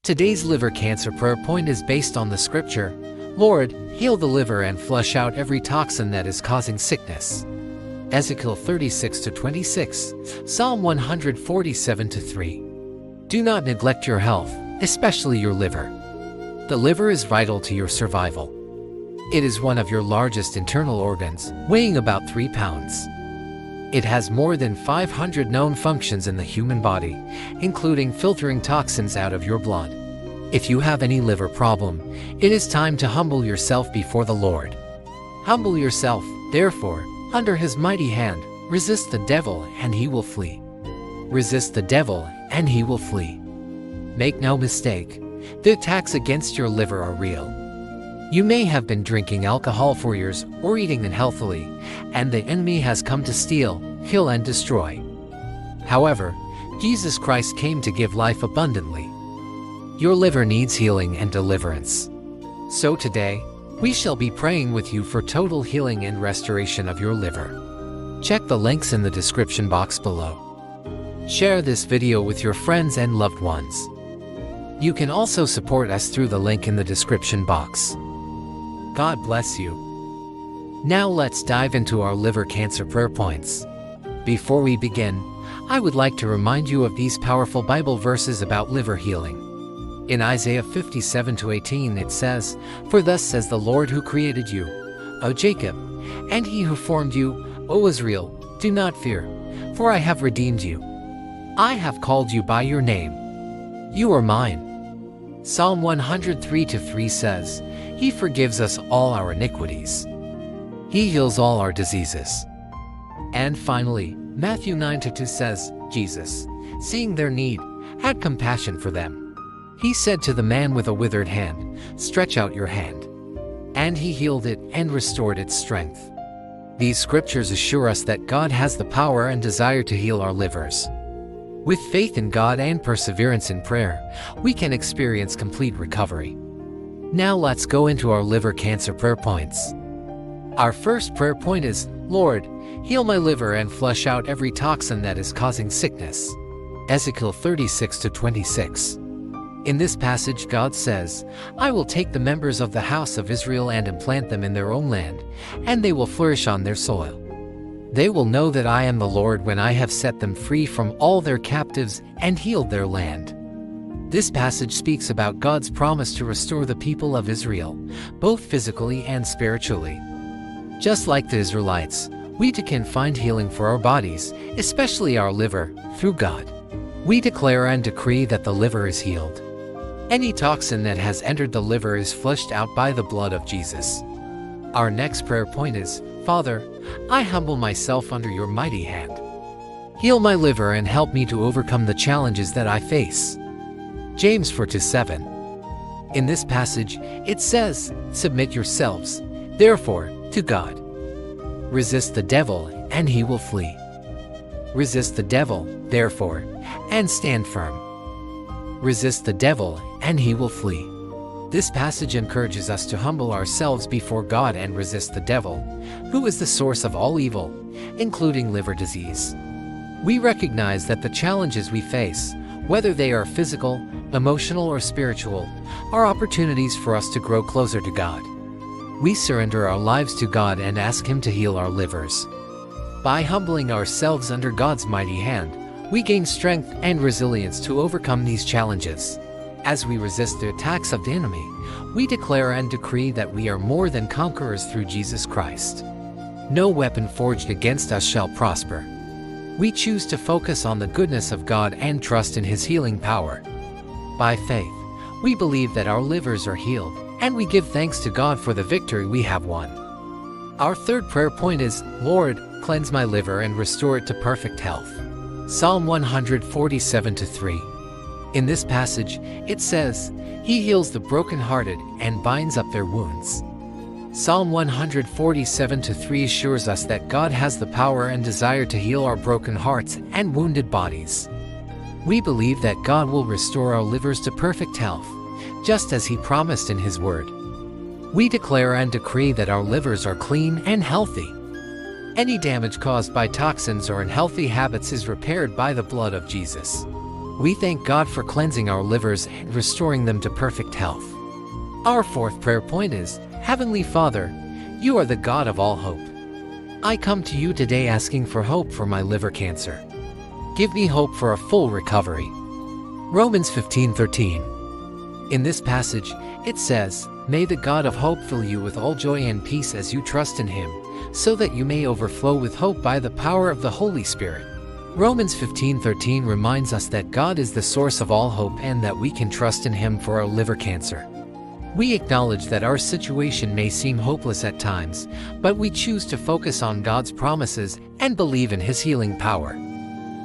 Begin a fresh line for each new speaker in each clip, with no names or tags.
Today's liver cancer prayer point is based on the scripture, Lord, heal the liver and flush out every toxin that is causing sickness. Ezekiel 36-26, Psalm 147-3. Do not neglect your health, especially your liver. The liver is vital to your survival. It is one of your largest internal organs, weighing about 3 pounds. It has more than 500 known functions in the human body, including filtering toxins out of your blood. If you have any liver problem, it is time to humble yourself before the Lord. Humble yourself, therefore, under his mighty hand. Resist the devil and he will flee. Resist the devil and he will flee. Make no mistake, the attacks against your liver are real. You may have been drinking alcohol for years or eating unhealthily, and the enemy has come to steal, kill, and destroy. However, Jesus Christ came to give life abundantly. Your liver needs healing and deliverance. So today, we shall be praying with you for total healing and restoration of your liver. Check the links in the description box below. Share this video with your friends and loved ones. You can also support us through the link in the description box. God bless you. Now let's dive into our liver cancer prayer points. Before we begin, I would like to remind you of these powerful Bible verses about liver healing. In Isaiah 57-18 it says, For thus says the Lord who created you, O Jacob, and he who formed you, O Israel, do not fear, for I have redeemed you. I have called you by your name. You are mine. Psalm 103-3 says, He forgives us all our iniquities. He heals all our diseases. And finally, Matthew 9-2 says, Jesus, seeing their need, had compassion for them. He said to the man with a withered hand, Stretch out your hand. And he healed it and restored its strength. These scriptures assure us that God has the power and desire to heal our livers. With faith in God and perseverance in prayer, we can experience complete recovery. Now let's go into our liver cancer prayer points. Our first prayer point is, Lord, heal my liver and flush out every toxin that is causing sickness. Ezekiel 36-26. In this passage God says, I will take the members of the house of Israel and implant them in their own land, and they will flourish on their soil. They will know that I am the Lord when I have set them free from all their captives and healed their land. This passage speaks about God's promise to restore the people of Israel, both physically and spiritually. Just like the Israelites, we too can find healing for our bodies, especially our liver, through God. We declare and decree that the liver is healed. Any toxin that has entered the liver is flushed out by the blood of Jesus. Our next prayer point is, Father, I humble myself under your mighty hand. Heal my liver and help me to overcome the challenges that I face. James 4:7. In this passage, it says, Submit yourselves, therefore, to God. Resist the devil, and he will flee. Resist the devil, therefore, and stand firm. Resist the devil, and he will flee. This passage encourages us to humble ourselves before God and resist the devil, who is the source of all evil, including liver disease. We recognize that the challenges we face, whether they are physical, emotional, or spiritual, are opportunities for us to grow closer to God. We surrender our lives to God and ask Him to heal our livers. By humbling ourselves under God's mighty hand, we gain strength and resilience to overcome these challenges. As we resist the attacks of the enemy, we declare and decree that we are more than conquerors through Jesus Christ. No weapon forged against us shall prosper. We choose to focus on the goodness of God and trust in His healing power. By faith, we believe that our livers are healed, and we give thanks to God for the victory we have won. Our third prayer point is, Lord, cleanse my liver and restore it to perfect health. Psalm 147-3. In this passage, it says, He heals the brokenhearted and binds up their wounds. Psalm 147-3 assures us that God has the power and desire to heal our broken hearts and wounded bodies. We believe that God will restore our livers to perfect health, just as He promised in His Word. We declare and decree that our livers are clean and healthy. Any damage caused by toxins or unhealthy habits is repaired by the blood of Jesus. We thank God for cleansing our livers and restoring them to perfect health. Our fourth prayer point is, Heavenly Father, you are the God of all hope. I come to you today asking for hope for my liver cancer. Give me hope for a full recovery. Romans 15:13. In this passage, it says, May the God of hope fill you with all joy and peace as you trust in Him, so that you may overflow with hope by the power of the Holy Spirit. Romans 15:13 reminds us that God is the source of all hope and that we can trust in Him for our liver cancer. We acknowledge that our situation may seem hopeless at times, but we choose to focus on God's promises and believe in His healing power.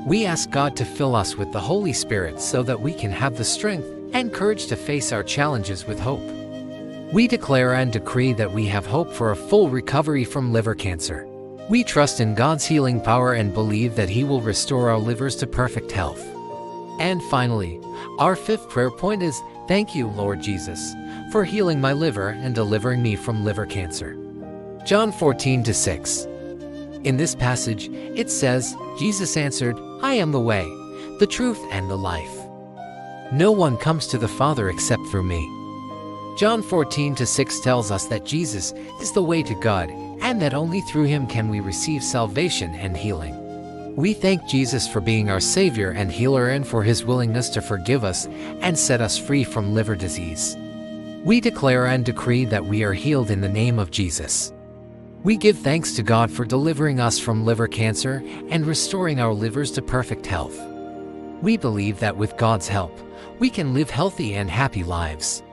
We ask God to fill us with the Holy Spirit so that we can have the strength and courage to face our challenges with hope. We declare and decree that we have hope for a full recovery from liver cancer. We trust in God's healing power and believe that He will restore our livers to perfect health. And finally, our fifth prayer point is, Thank you, Lord Jesus, for healing my liver and delivering me from liver cancer. John 14:6. In this passage, it says, Jesus answered, I am the way, the truth, and the life. No one comes to the Father except through me. John 14:6 tells us that Jesus is the way to God, and that only through Him can we receive salvation and healing. We thank Jesus for being our Savior and healer and for His willingness to forgive us and set us free from liver disease. We declare and decree that we are healed in the name of Jesus. We give thanks to God for delivering us from liver cancer and restoring our livers to perfect health. We believe that with God's help, we can live healthy and happy lives.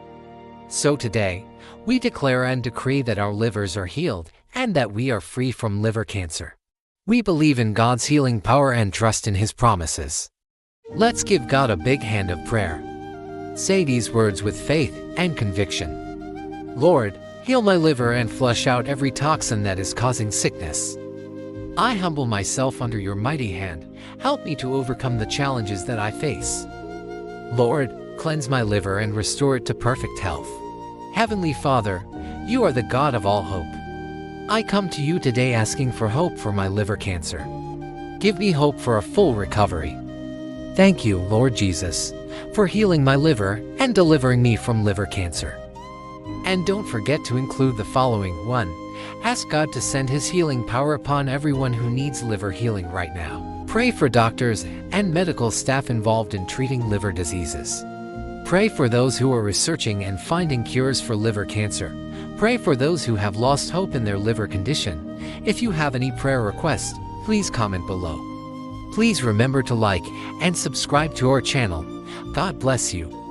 So today, we declare and decree that our livers are healed and that we are free from liver cancer. We believe in God's healing power and trust in His promises. Let's give God a big hand of prayer. Say these words with faith and conviction. Lord, heal my liver and flush out every toxin that is causing sickness. I humble myself under your mighty hand. Help me to overcome the challenges that I face. Lord, cleanse my liver and restore it to perfect health. Heavenly Father, you are the God of all hope. I come to you today asking for hope for my liver cancer. Give me hope for a full recovery. Thank you, Lord Jesus, for healing my liver and delivering me from liver cancer. And don't forget to include the following. 1. Ask God to send His healing power upon everyone who needs liver healing right now. Pray for doctors and medical staff involved in treating liver diseases. Pray for those who are researching and finding cures for liver cancer. Pray for those who have lost hope in their liver condition. If you have any prayer requests, please comment below. Please remember to like and subscribe to our channel. God bless you.